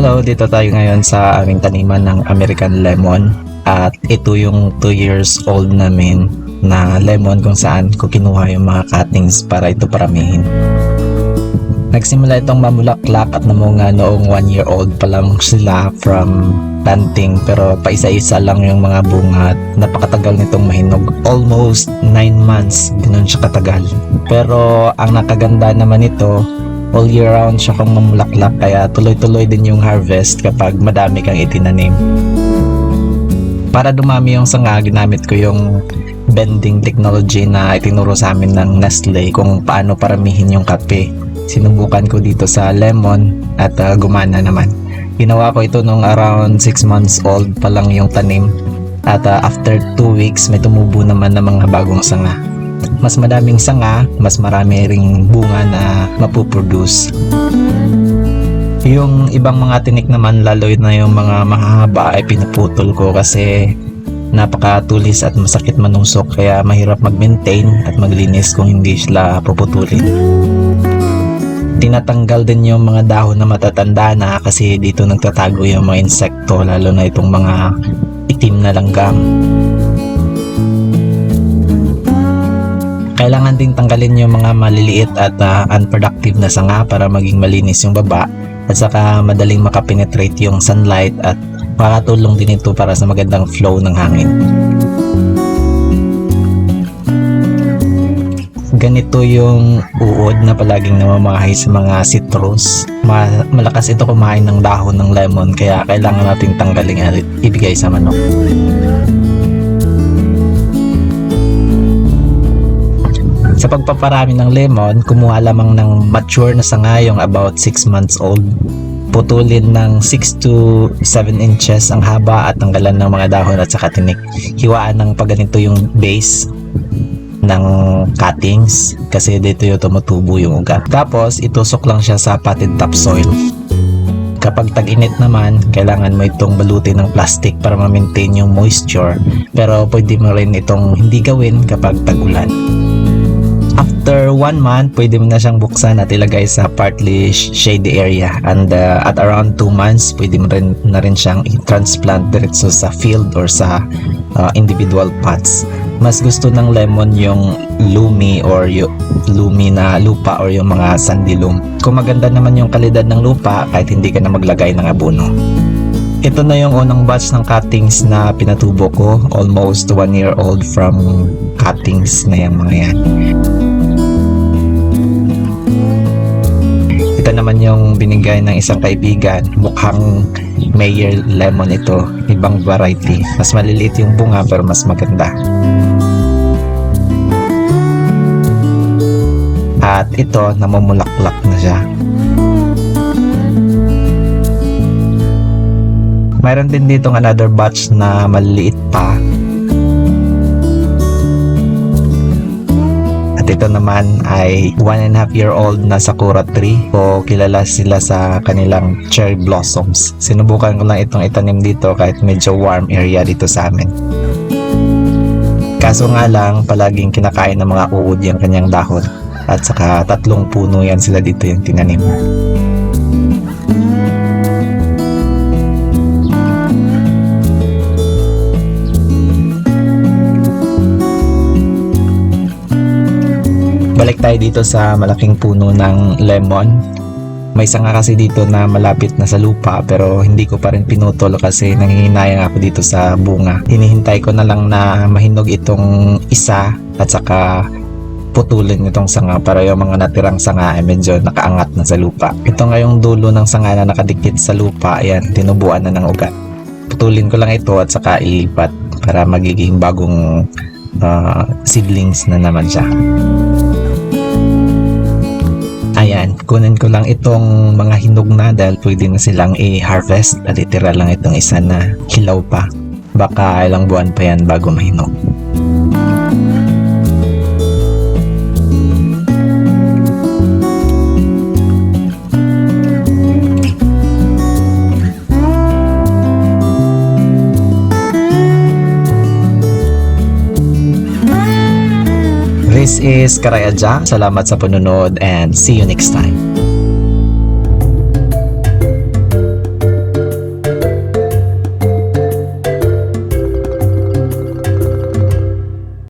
Hello, dito tayo ngayon sa aming taniman ng American lemon at ito yung 2 years old namin na lemon kung saan ko kinuha yung mga cuttings para ito paramihin. Nagsimula itong mamulaklak at namunga noong 1 year old pa lang sila from planting, pero paisa-isa lang yung mga bunga at napakatagal nitong mahinog. Almost 9 months, ganun siya katagal. Pero ang nakaganda naman ito, all year round siya kung mamulaklak, kaya tuloy-tuloy din yung harvest kapag madami kang itinanim. Para dumami yung sanga, ginamit ko yung bending technology na itinuro sa amin ng Nestle kung paano paramihin yung kape. Sinubukan ko dito sa lemon at gumana naman. Ginawa ko ito nung around 6 months old pa lang yung tanim at after 2 weeks may tumubo naman ng mga bagong sanga. Mas madaming sanga, mas marami ring bunga na mapuproduce. Yung ibang mga tinik naman, lalo na yung mga mahahaba, ay pinuputol ko kasi napakatulis at masakit manusok, kaya mahirap mag-maintain at maglinis kung hindi sila puputulin. Tinatanggal din yung mga dahon na matatanda na kasi dito nagtatago yung mga insekto, lalo na itong mga itim na langgam. Kailangan din tanggalin yung mga maliliit at unproductive na sanga para maging malinis yung baba at saka madaling makapenetrate yung sunlight at makatulong din ito para sa magandang flow ng hangin. Ganito yung uod na palaging namamahay sa mga citrus. Malakas ito kumain ng dahon ng lemon, kaya kailangan natin tanggalin at ibigay sa manok. Sa pagpaparami ng lemon, kumuha lamang ng mature na sanga, yung about 6 months old. Putulin ng 6 to 7 inches ang haba at tanggalan ng mga dahon at saka tinik. Hiwaan ng pagganito yung base ng cuttings kasi dito yung tumutubo yung ugat. Tapos itusok lang siya sa potted topsoil. Kapag tag-init naman, kailangan mo itong balutin ng plastic para ma-maintain yung moisture, pero pwede mo rin itong hindi gawin kapag tag-ulan. After 1 month, pwede mo na siyang buksan at ilagay sa partly shady area, and at around 2 months, pwede mo na rin siyang i-transplant diretso sa field or sa individual pots. Mas gusto ng lemon yung loamy or yung loamy na lupa or yung mga sandy loam. Kung maganda naman yung kalidad ng lupa, kahit hindi ka na maglagay ng abono. Ito na yung unang batch ng cuttings na pinatubo ko, almost 1 year old from cuttings na yung mga yan. Ito naman yung binigay ng isang kaibigan, mukhang Mayer lemon ito, ibang variety. Mas maliliit yung bunga pero mas maganda. At ito, namumulaklak na siya. Mayroon din dito another batch na maliliit pa. At ito naman ay 1.5 year old na sakura tree, o kilala sila sa kanilang cherry blossoms. Sinubukan ko lang itong itanim dito kahit medyo warm area dito sa amin. Kaso nga lang, palaging kinakain ng mga uod yung kanyang dahon. At saka 3 puno yan sila dito yung tinanim. Balik tayo dito sa malaking puno ng lemon. May sanga kasi dito na malapit na sa lupa pero hindi ko pa rin pinutol kasi nangihinayang ako dito sa bunga. Hinihintay ko na lang na mahinog itong isa at saka putulin itong sanga para yung mga natirang sanga ay medyo nakaangat na sa lupa. Ito nga yung dulo ng sanga na nakadikit sa lupa. Ayan, tinubuan na ng ugat. Putulin ko lang ito at saka ilipat para magiging bagong seedlings na naman siya. Ayan, kunin ko lang itong mga hinog na dahil pwede na silang i-harvest at itira lang itong isa na hilaw pa. Baka ilang buwan pa yan bago mahinog. This is Karaya Jack. Salamat sa panonood and see you next time.